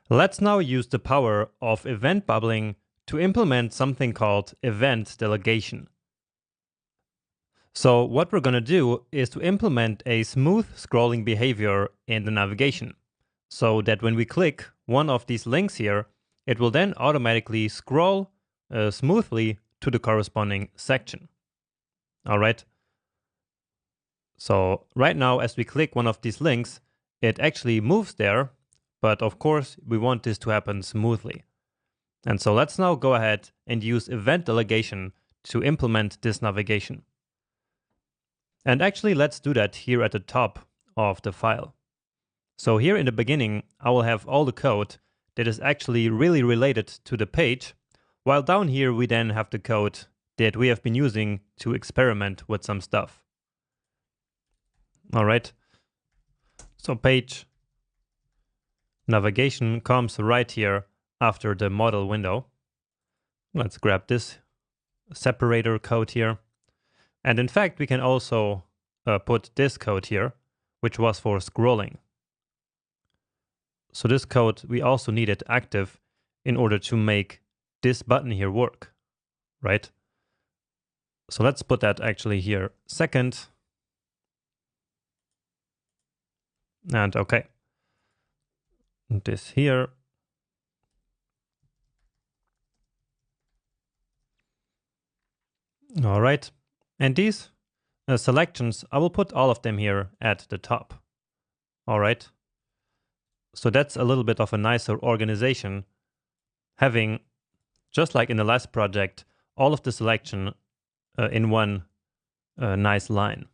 Let's now use the power of event bubbling to implement something called event delegation. So what we're going to do is to implement a smooth scrolling behavior in the navigation, so that when we click one of these links here, it will then automatically scroll smoothly to the corresponding section. All right. So right now, as we click one of these links, it actually moves there, but of course we want this to happen smoothly. And so let's now go ahead and use event delegation to implement this navigation. And actually, let's do that here at the top of the file. So here in the beginning, I will have all the code that is actually really related to the page, while down here we then have the code that we have been using to experiment with some stuff. All right. So page navigation comes right here after the model window. Let's grab this separator code here. And in fact, we can also put this code here, which was for scrolling. So this code, we also need it active in order to make this button here work, right? So let's put that actually here second. And okay. This here. All right. And these selections, I will put all of them here at the top. All right. So that's a little bit of a nicer organization, having, just like in the last project, all of the selection in one nice line.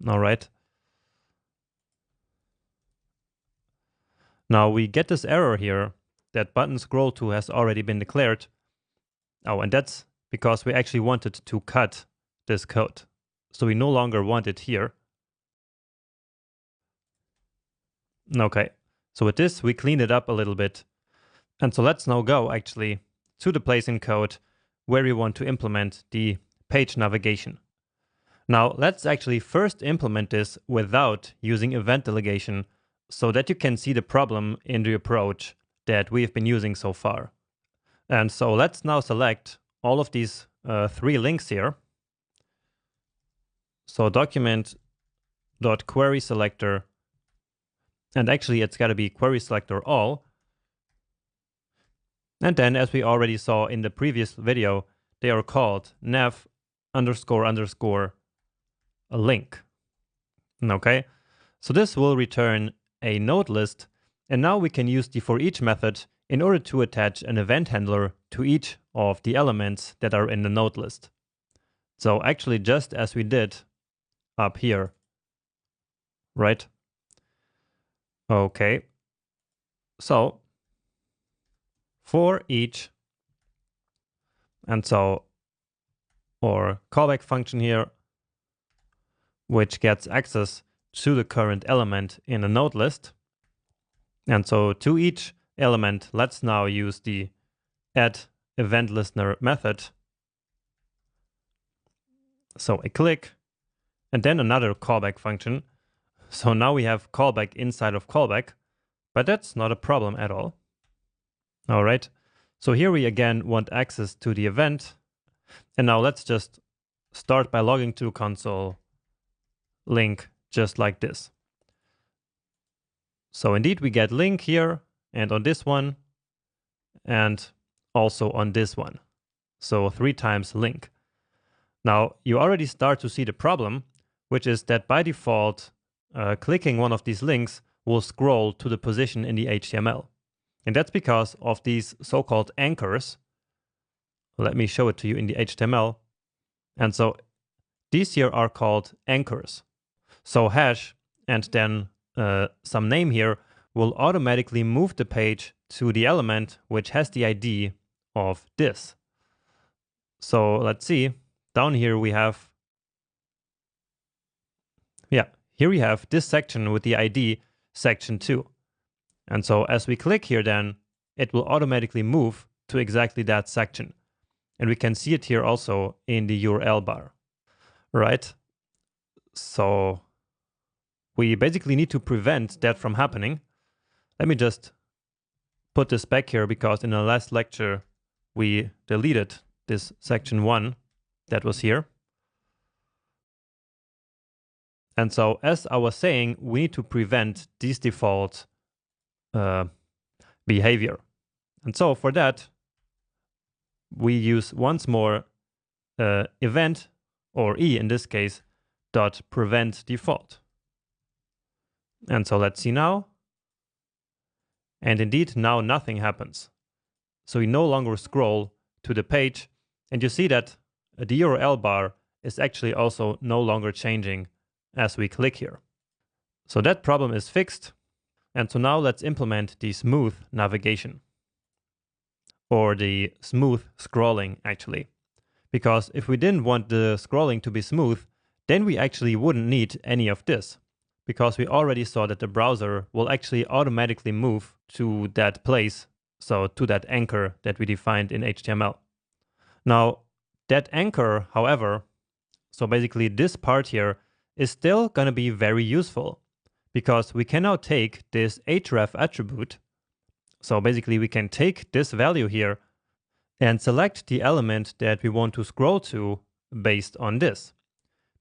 All right. Now we get this error here that button scroll to has already been declared. Oh, and that's because we actually wanted to cut this code. So we no longer want it here. Okay, so with this, we cleaned it up a little bit. And so let's now go actually to the place in code where we want to implement the page navigation. Now let's actually first implement this without using event delegation so that you can see the problem in the approach that we've been using so far. And so let's now select all of these three links here. So document.query selector, and actually it's got to be query selector all. And then, as we already saw in the previous video, they are called nav __ a link. Okay, so this will return a node list, and now we can use the for each method in order to attach an event handler to each of the elements that are in the node list. So actually just as we did up here, right? Okay, so for each, and so our callback function here, which gets access to the current element in the node list. And so to each element, let's now use the add event listener method. So a click, and then another callback function. So now we have callback inside of callback, but that's not a problem at all. All right, so here we again want access to the event. And now let's just start by logging to console link just like this. So indeed we get link here and on this one and also on this one. So 3 times link. Now you already start to see the problem, which is that by default, clicking one of these links will scroll to the position in the HTML. And that's because of these so-called anchors. Let me show it to you in the HTML. And so these here are called anchors. So hash and then some name here will automatically move the page to the element which has the ID of this. So let's see, down here we have, here we have this section with the ID section 2. And so as we click here then, it will automatically move to exactly that section. And we can see it here also in the URL bar, right? So we basically need to prevent that from happening. Let me just put this back here because in the last lecture we deleted this section 1 that was here. And so as I was saying, we need to prevent this default behavior. And so for that, we use once more event, or E in this case, dot prevent default. And so let's see now. And indeed, now nothing happens. So we no longer scroll to the page, and you see that the URL bar is actually also no longer changing as we click here. So that problem is fixed. And so now let's implement the smooth navigation, or the smooth scrolling actually. Because if we didn't want the scrolling to be smooth, then we actually wouldn't need any of this, because we already saw that the browser will actually automatically move to that place, so to that anchor that we defined in HTML. Now, that anchor, however, so basically this part here is still going to be very useful, because we can now take this href attribute. So basically we can take this value here and select the element that we want to scroll to based on this.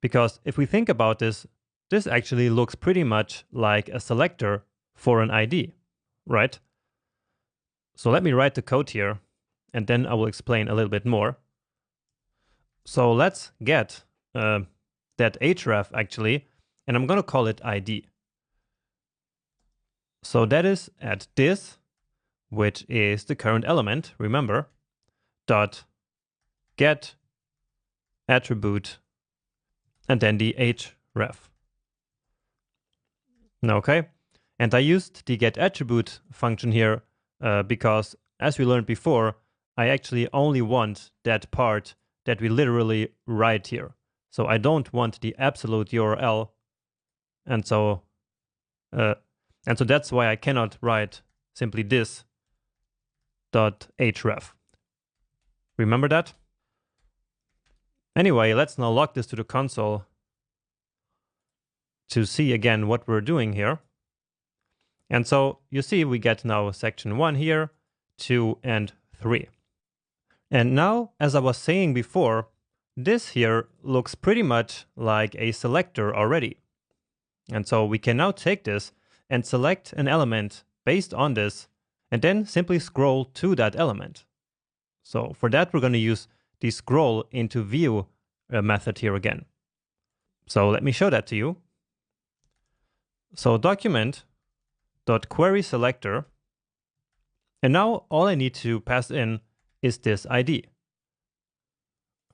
Because if we think about this, this actually looks pretty much like a selector for an ID, right? So let me write the code here, and then I will explain a little bit more. So let's get that href actually, and I'm going to call it ID. So that is at this, which is the current element, remember, dot get attribute, and then the href. Okay, and I used the get attribute function here because, as we learned before, I actually only want that part that we literally write here. So I don't want the absolute URL, and so that's why I cannot write simply this dot href. Remember that? Anyway, let's now log this to the console to see again what we're doing here. And so you see we get now section 1 here, 2, and 3. And now, as I was saying before, this here looks pretty much like a selector already. And so we can now take this and select an element based on this, and then simply scroll to that element. So for that, we're going to use the scroll into view method here again. So let me show that to you. So document.querySelector, and now all I need to pass in is this ID,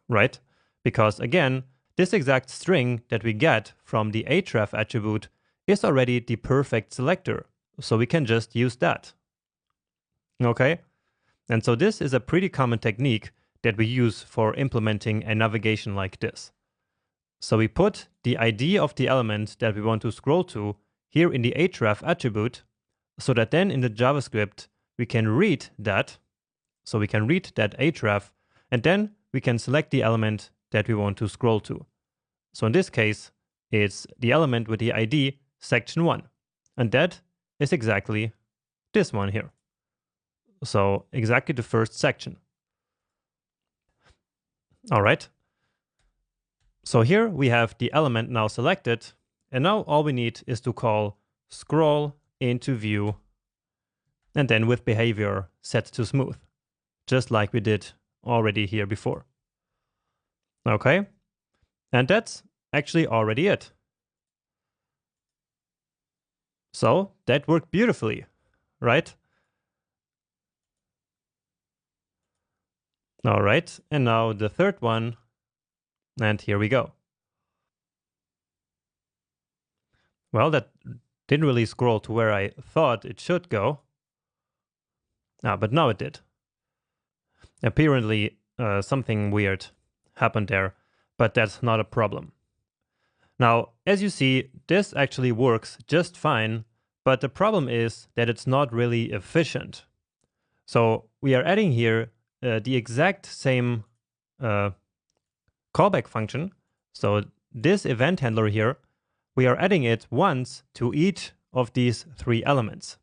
right? Because again, this exact string that we get from the href attribute is already the perfect selector, so we can just use that. Okay? And so this is a pretty common technique that we use for implementing a navigation like this. So we put the ID of the element that we want to scroll to here in the href attribute, so that then in the JavaScript we can read that. So we can read that href, and then we can select the element that we want to scroll to. So in this case, it's the element with the ID section 1, and that is exactly this one here. So exactly the first section. All right. So here we have the element now selected, and now all we need is to call scroll into view, and then with behavior set to smooth, just like we did already here before. Okay, and that's actually already it. So that worked beautifully, right? All right, and now the third one, and here we go. Well, that didn't really scroll to where I thought it should go. But now it did. Apparently, something weird happened there, but that's not a problem. Now, as you see, this actually works just fine, but the problem is that it's not really efficient. So we are adding here the exact same callback function. So this event handler here, we are adding it once to each of these 3 elements.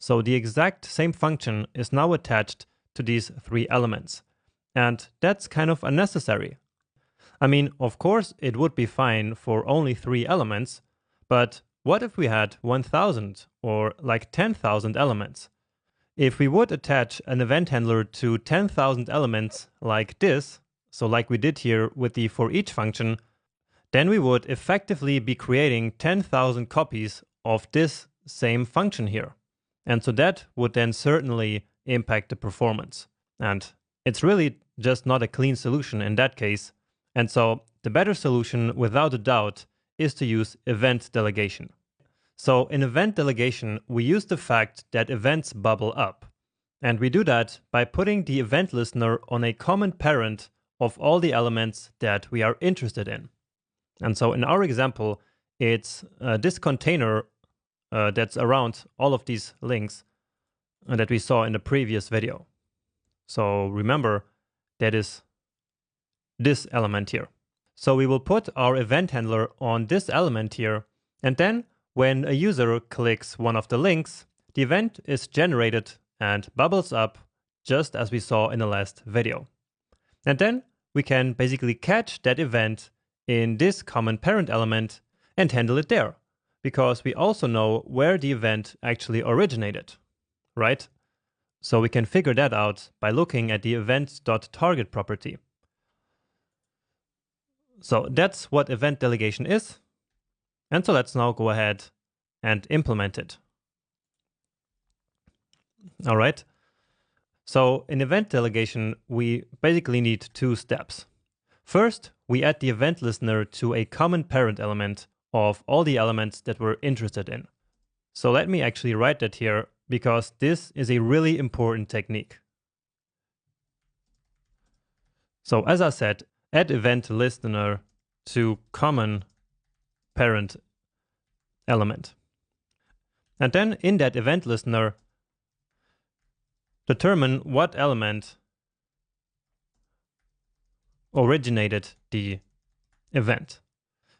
So the exact same function is now attached to these three elements. And that's kind of unnecessary. I mean, of course, it would be fine for only three elements, but what if we had 1000 or like 10,000 elements? If we would attach an event handler to 10,000 elements like this, so like we did here with the for each function, then we would effectively be creating 10,000 copies of this same function here. And so that would then certainly impact the performance. And it's really just not a clean solution in that case. And so the better solution, without a doubt, is to use event delegation. So in event delegation, we use the fact that events bubble up. And we do that by putting the event listener on a common parent of all the elements that we are interested in. And so in our example, it's this container that's around all of these links that we saw in the previous video. So remember, that is this element here. So we will put our event handler on this element here, and then when a user clicks one of the links, the event is generated and bubbles up just as we saw in the last video. And then we can basically catch that event in this common parent element and handle it there, because we also know where the event actually originated, right? So we can figure that out by looking at the event.target property. So that's what event delegation is. And so let's now go ahead and implement it. All right. So in event delegation, we basically need two steps. First, we add the event listener to a common parent element of all the elements that we're interested in. So let me actually write that here, because this is a really important technique. So as I said, add event listener to common parent element. And then in that event listener, determine what element originated the event,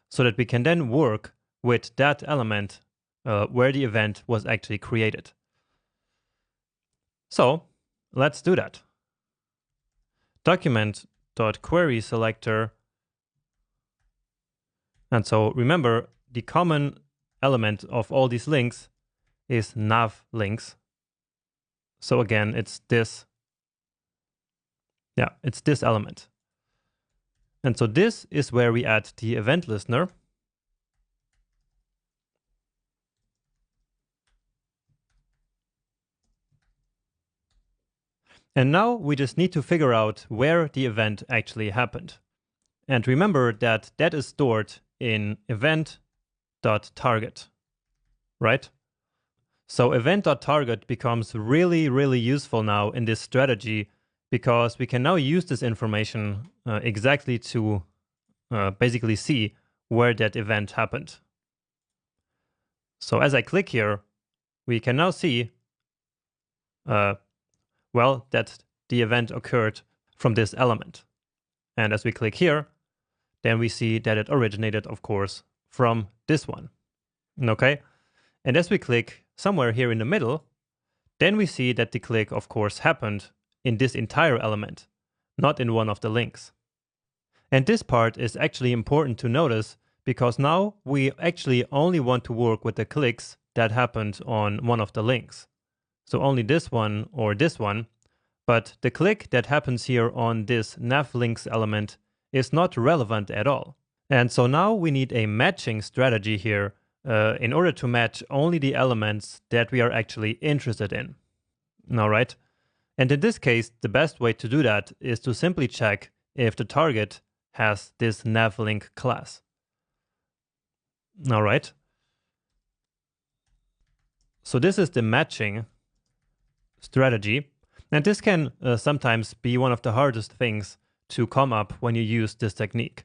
so that we can then work with that element where the event was actually created. So let's do that. Document.query selector. And so remember, the common element of all these links is nav links. So again, it's this. Yeah, it's this element. And so this is where we add the event listener. And now we just need to figure out where the event actually happened. And remember that that is stored in event.target, right? So event.target becomes really, really useful now in this strategy, because we can now use this information exactly to basically see where that event happened. So as I click here, we can now see well, that the event occurred from this element. And as we click here, then we see that it originated, of course, from this one. Okay? And as we click somewhere here in the middle, then we see that the click, of course, happened in this entire element, not in one of the links. And this part is actually important to notice, because now we actually only want to work with the clicks that happened on one of the links. So only this one or this one, but the click that happens here on this nav links element is not relevant at all. And so now we need a matching strategy here in order to match only the elements that we are actually interested in. All right. And in this case, the best way to do that is to simply check if the target has this navlink class. All right. So this is the matching strategy. And this can sometimes be one of the hardest things to come up when you use this technique.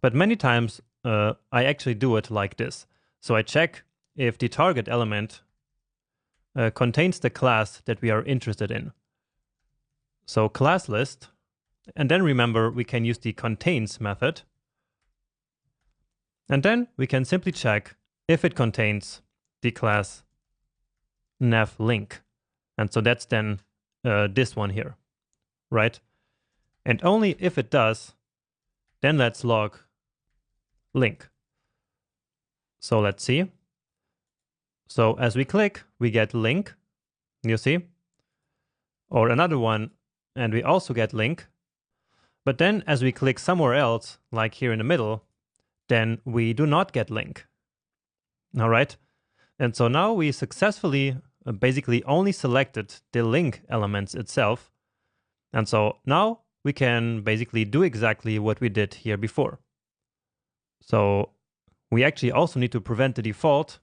But many times I actually do it like this. So I check if the target element contains the class that we are interested in. So class list, and then remember we can use the contains method. And then we can simply check if it contains the class nav link. And so that's then this one here, right? And only if it does, then let's log link. So let's see. So as we click, we get link, you see? Or another one, and we also get link. But then as we click somewhere else, like here in the middle, then we do not get link. All right? And so now we successfully basically only selected the link elements itself. And so now we can basically do exactly what we did here before. So we actually also need to prevent the default.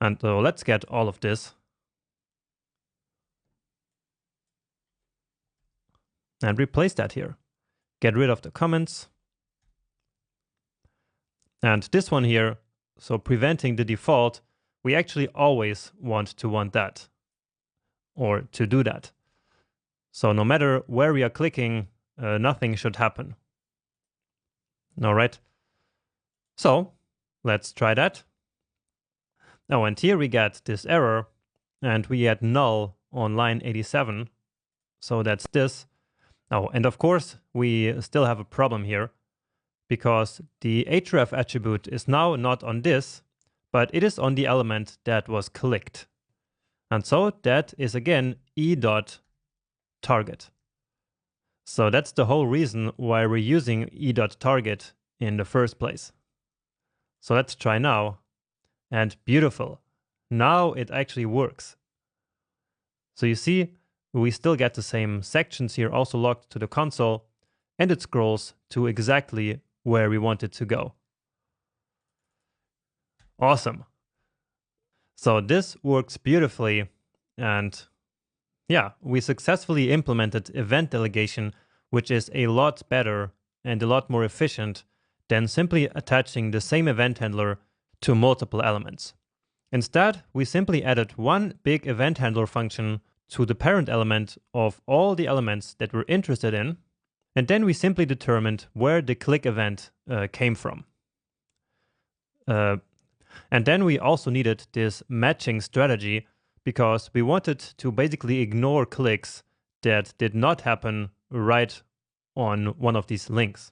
And so let's get all of this. And replace that here. Get rid of the comments. And this one here, so preventing the default, we actually always want that, or to do that. So no matter where we are clicking, nothing should happen. All right. So let's try that. Oh, and here we get this error, and we get null on line 87. So that's this. Oh, and of course, we still have a problem here, because the href attribute is now not on this, but it is on the element that was clicked. And so that is again e.target. So that's the whole reason why we're using e.target in the first place. So let's try now. And beautiful. Now it actually works. So you see, we still get the same sections here also logged to the console, and it scrolls to exactly where we want it to go. Awesome. So this works beautifully, and yeah, we successfully implemented event delegation, which is a lot better and a lot more efficient than simply attaching the same event handler to multiple elements. Instead, we simply added one big event handler function to the parent element of all the elements that we're interested in, and then we simply determined where the click event came from. And then we also needed this matching strategy because we wanted to basically ignore clicks that did not happen right on one of these links.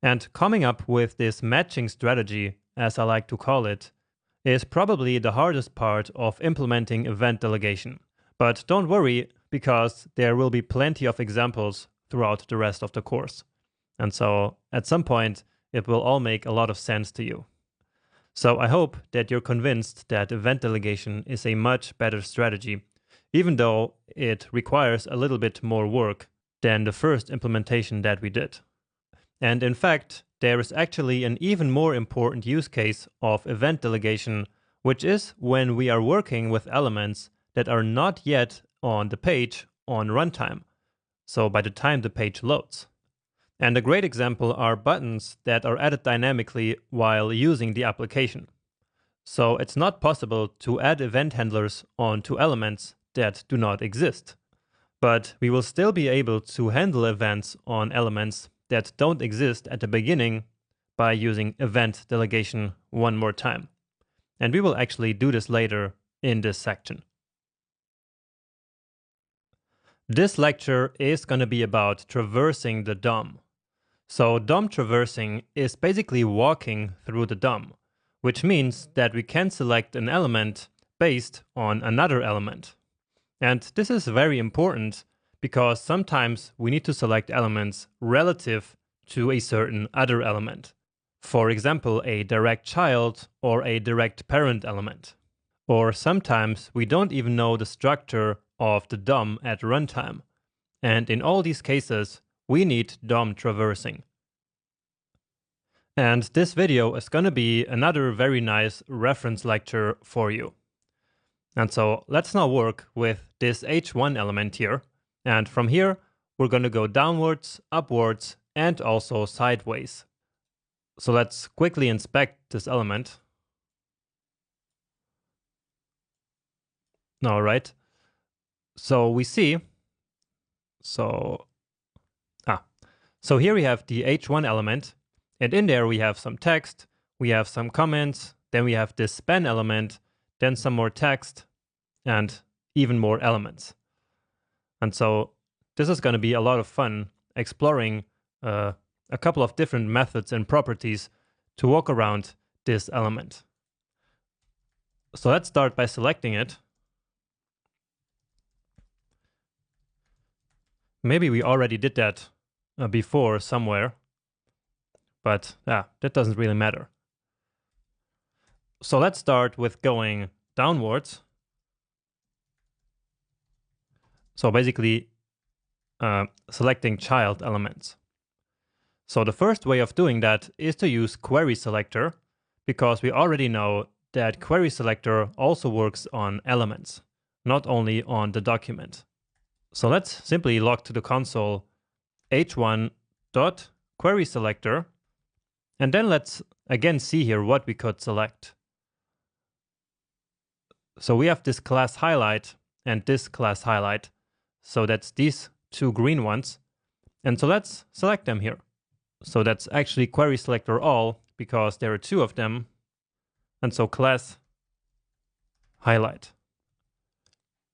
And coming up with this matching strategy, as I like to call it, is probably the hardest part of implementing event delegation. But don't worry, because there will be plenty of examples throughout the rest of the course. And so at some point, it will all make a lot of sense to you. So I hope that you're convinced that event delegation is a much better strategy, even though it requires a little bit more work than the first implementation that we did. And in fact, there is actually an even more important use case of event delegation, which is when we are working with elements that are not yet on the page on runtime, so by the time the page loads. And a great example are buttons that are added dynamically while using the application. So it's not possible to add event handlers onto elements that do not exist. But we will still be able to handle events on elements that don't exist at the beginning by using event delegation one more time. And we will actually do this later in this section. This lecture is going to be about traversing the DOM. So DOM traversing is basically walking through the DOM, which means that we can select an element based on another element. And this is very important because sometimes we need to select elements relative to a certain other element. For example, a direct child or a direct parent element. Or sometimes we don't even know the structure of the DOM at runtime. And in all these cases, we need DOM traversing. And this video is going to be another very nice reference lecture for you. And so let's now work with this h1 element here. And from here, we're going to go downwards, upwards, and also sideways. So let's quickly inspect this element. All right. So we see, so here we have the h1 element, and in there we have some text, we have some comments, then we have this span element, then some more text, and even more elements. And so this is going to be a lot of fun exploring a couple of different methods and properties to walk around this element. So let's start by selecting it. Maybe we already did that before somewhere, but that doesn't really matter. So let's start with going downwards. So basically selecting child elements. So the first way of doing that is to use query selector, because we already know that query selector also works on elements, not only on the document. So let's simply log to the console h1.querySelector, and then let's again see here what we could select. So we have this class highlight and this class highlight. So that's these two green ones. And so let's select them here. So that's actually query selector all, because there are two of them. And so class highlight.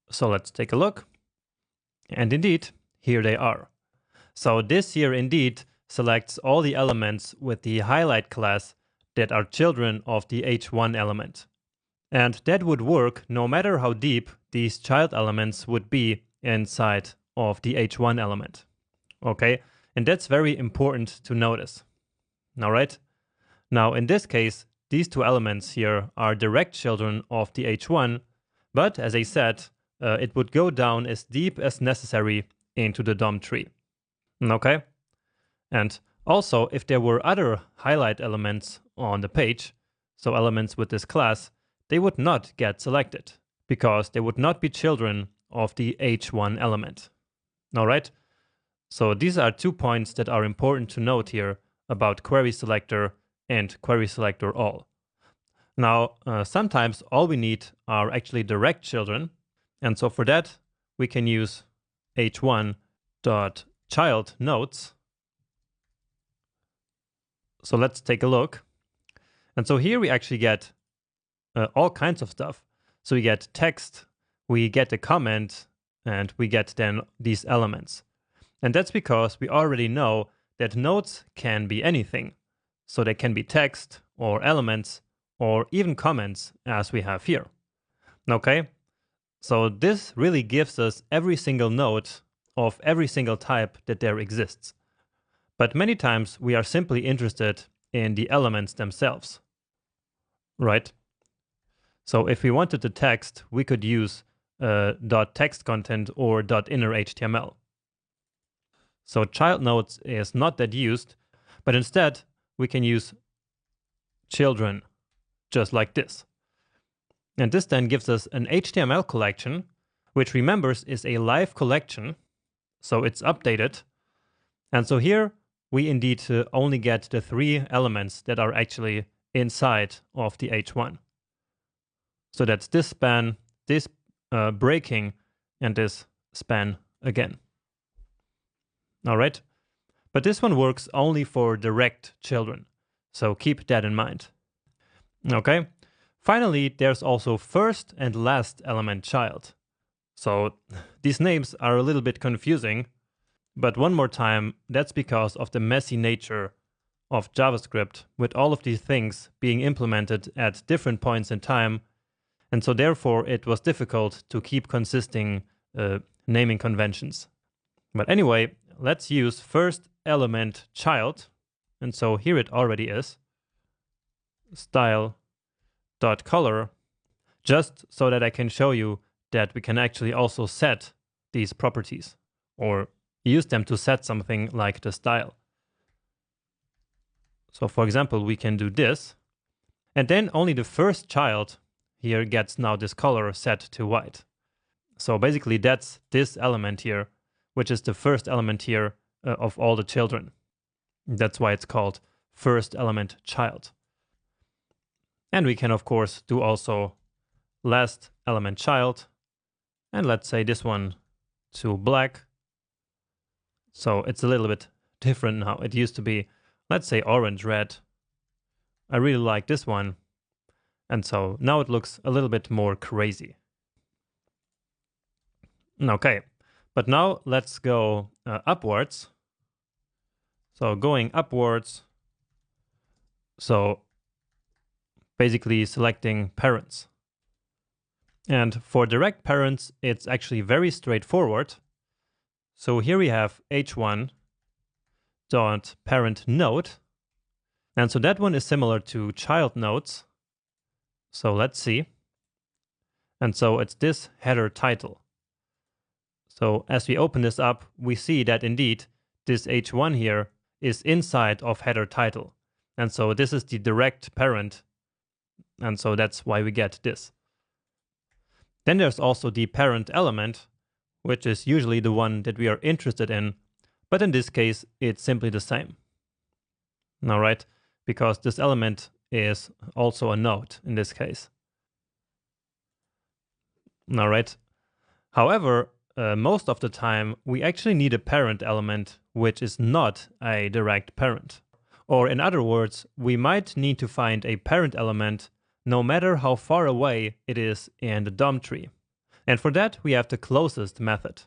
So let's take a look. And indeed, here they are. So this here indeed selects all the elements with the highlight class that are children of the h1 element. And that would work no matter how deep these child elements would be inside of the h1 element. Okay, and that's very important to notice. All right. Now in this case, these two elements here are direct children of the h1, but as I said, it would go down as deep as necessary into the DOM tree. Okay, and also if there were other highlight elements on the page, so elements with this class, they would not get selected because they would not be children of the h1 element. All right, so these are 2 points that are important to note here about query selector and query selector all. Now, sometimes all we need are actually direct children, and so for that we can use h1.childNodes. So let's take a look. And so here we actually get all kinds of stuff. So we get text, we get a comment, and we get then these elements. And that's because we already know that nodes can be anything. So they can be text or elements or even comments, as we have here. Okay, so this really gives us every single node of every single type that there exists. But many times we are simply interested in the elements themselves, right? So if we wanted the text, we could use .textContent or .innerHTML. So child nodes is not that used, but instead we can use children, just like this. And this then gives us an HTML collection, which remembers is a live collection, so it's updated. And so here we indeed only get the 3 elements that are actually inside of the h1. So that's this span, this breaking, and this span again. All right, but this one works only for direct children, so keep that in mind. Okay, finally, there's also first and last element child. So these names are a little bit confusing, but one more time, that's because of the messy nature of JavaScript, with all of these things being implemented at different points in time. And so therefore it was difficult to keep consistent naming conventions. But anyway, let's use first element child. And so here it already is, style.color, just so that I can show you that we can actually also set these properties or use them to set something like the style. So for example, we can do this, and then only the first child here gets now this color set to white. So basically that's this element here, which is the first element here of all the children. That's why it's called first element child. And we can of course do also last element child, and let's say this one to black. So it's a little bit different now. It used to be, let's say, orange red. I really like this one. And so now it looks a little bit more crazy. Okay, but now let's go upwards. So going upwards, so basically selecting parents. And for direct parents, it's actually very straightforward. So here we have h1 dot parent node. And so that one is similar to child nodes. So let's see. And so it's this header title. So as we open this up, we see that indeed this h1 here is inside of header title. And so this is the direct parent. And so that's why we get this. Then there's also the parent element, which is usually the one that we are interested in. But in this case, it's simply the same. All right, because this element is also a node in this case. All right. However, most of the time, we actually need a parent element which is not a direct parent. Or in other words, we might need to find a parent element no matter how far away it is in the DOM tree. And for that, we have the closest method.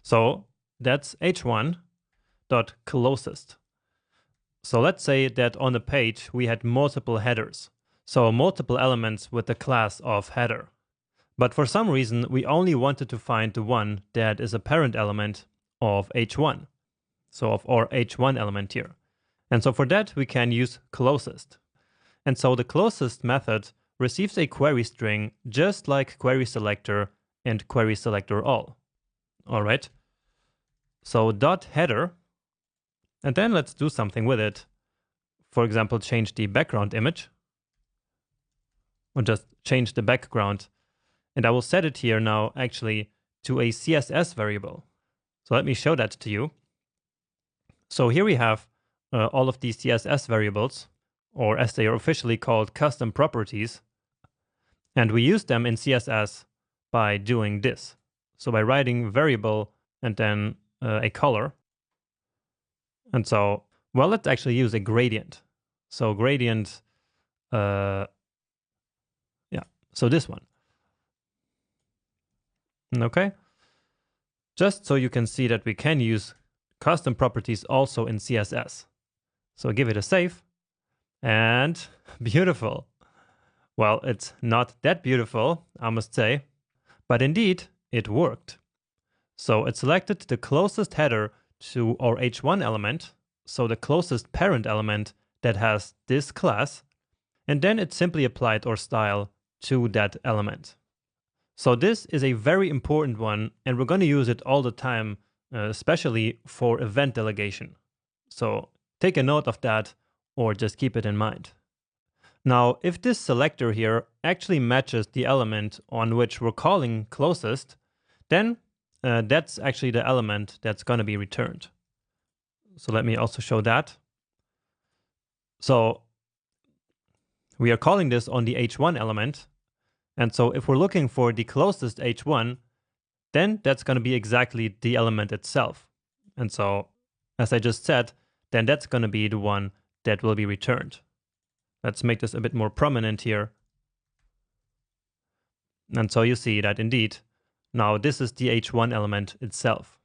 So that's h1.closest. So let's say that on the page we had multiple headers, so multiple elements with the class of header. But for some reason, we only wanted to find the one that is a parent element of h1, so of our h1 element here. And so for that, we can use closest. And so the closest method receives a query string just like query selector and query selector all. All right. So dot header, and then let's do something with it. For example, change the background image, or just change the background. And I will set it here now actually to a CSS variable. So let me show that to you. So here we have all of these CSS variables, or as they are officially called, custom properties. And we use them in CSS by doing this. So by writing variable and then a color. And so, well, let's actually use a gradient. So gradient, yeah, so this one. Okay, just so you can see that we can use custom properties also in CSS. So give it a save, and beautiful. Well, it's not that beautiful, I must say, but indeed it worked. So it selected the closest header to our h1 element, so the closest parent element that has this class, and then it simply applied our style to that element. So this is a very important one, and we're going to use it all the time, especially for event delegation. So take a note of that, or just keep it in mind. Now, if this selector here actually matches the element on which we're calling closest, then that's actually the element that's going to be returned. So let me also show that. So we are calling this on the h1 element. And so if we're looking for the closest h1, then that's going to be exactly the element itself. And so, as I just said, then that's going to be the one that will be returned. Let's make this a bit more prominent here. And so you see that indeed, now this is the h1 element itself.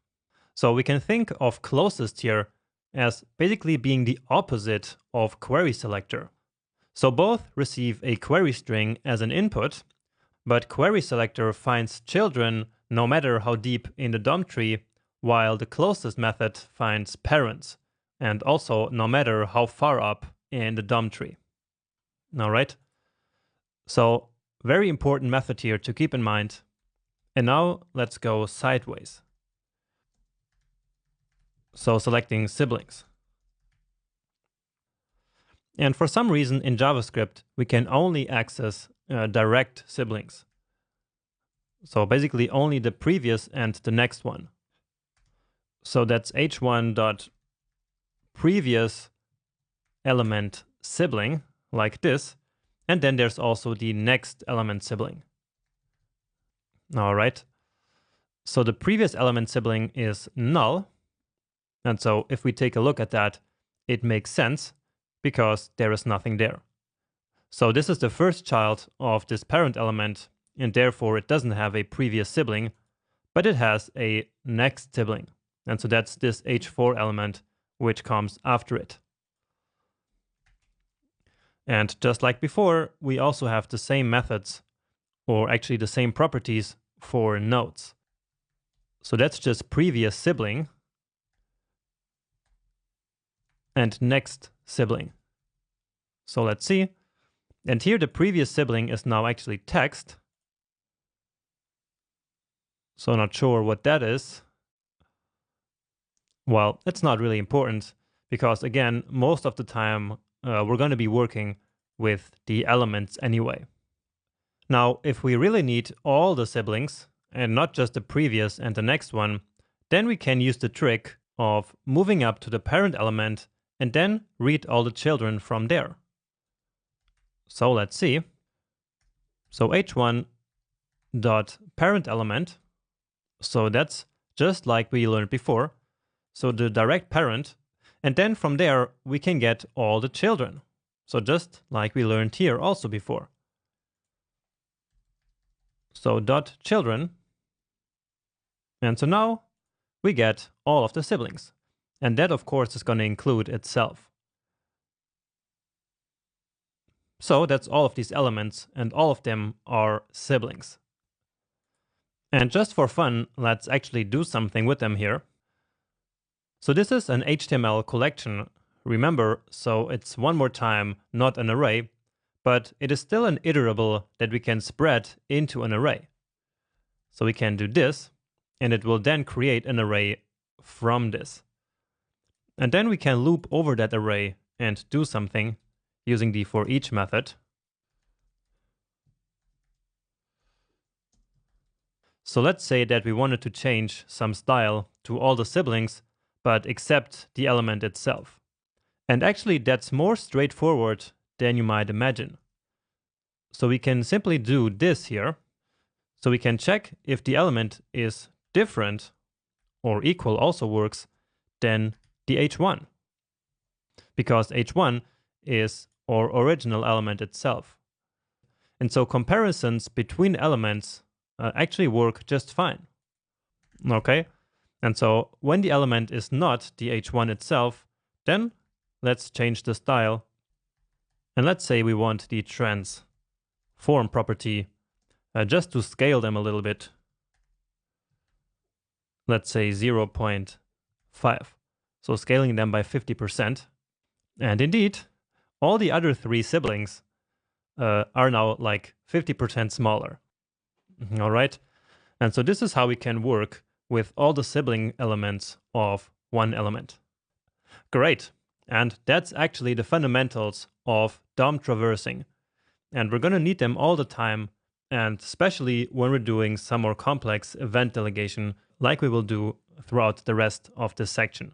So we can think of closest here as basically being the opposite of query selector. So both receive a query string as an input, but query selector finds children no matter how deep in the DOM tree, while the closest method finds parents, and also no matter how far up in the DOM tree. All right. So very important method here to keep in mind. And now let's go sideways. So selecting siblings. And for some reason in JavaScript, we can only access direct siblings. So basically only the previous and the next one. So that's h1.previous element sibling, like this. And then there's also the next element sibling. All right. So the previous element sibling is null. And so if we take a look at that, it makes sense because there is nothing there. So this is the first child of this parent element, and therefore it doesn't have a previous sibling, but it has a next sibling. And so that's this h4 element, which comes after it. And just like before, we also have the same methods, or actually the same properties for nodes. So that's just previous sibling and next sibling. So let's see. And here the previous sibling is now actually text. So not sure what that is. Well, it's not really important because again, most of the time we're going to be working with the elements anyway. Now, if we really need all the siblings and not just the previous and the next one, then we can use the trick of moving up to the parent element and then read all the children from there. So let's see. So h1 dot parent element. So that's just like we learned before. So the direct parent, and then from there we can get all the children. So just like we learned here also before. So dot children. And so now we get all of the siblings. And that of course is going to include itself. So that's all of these elements, and all of them are siblings. And just for fun, let's actually do something with them here. So this is an HTML collection, remember, so it's one more time not an array, but it is still an iterable that we can spread into an array. So we can do this, and it will then create an array from this. And then we can loop over that array and do something using the for each method. So let's say that we wanted to change some style to all the siblings, but except the element itself. And actually that's more straightforward than you might imagine. So we can simply do this here. So we can check if the element is different or equal also works than the h1. Because h1 is our original element itself. And so comparisons between elements actually work just fine. Okay? And so when the element is not the h1 itself, then let's change the style. And let's say we want the transform property just to scale them a little bit. Let's say 0.5. So scaling them by 50%. And indeed, all the other three siblings are now like 50% smaller. All right. And so this is how we can work with all the sibling elements of one element. Great. And that's actually the fundamentals of DOM traversing. And we're going to need them all the time, and especially when we're doing some more complex event delegation like we will do throughout the rest of this section.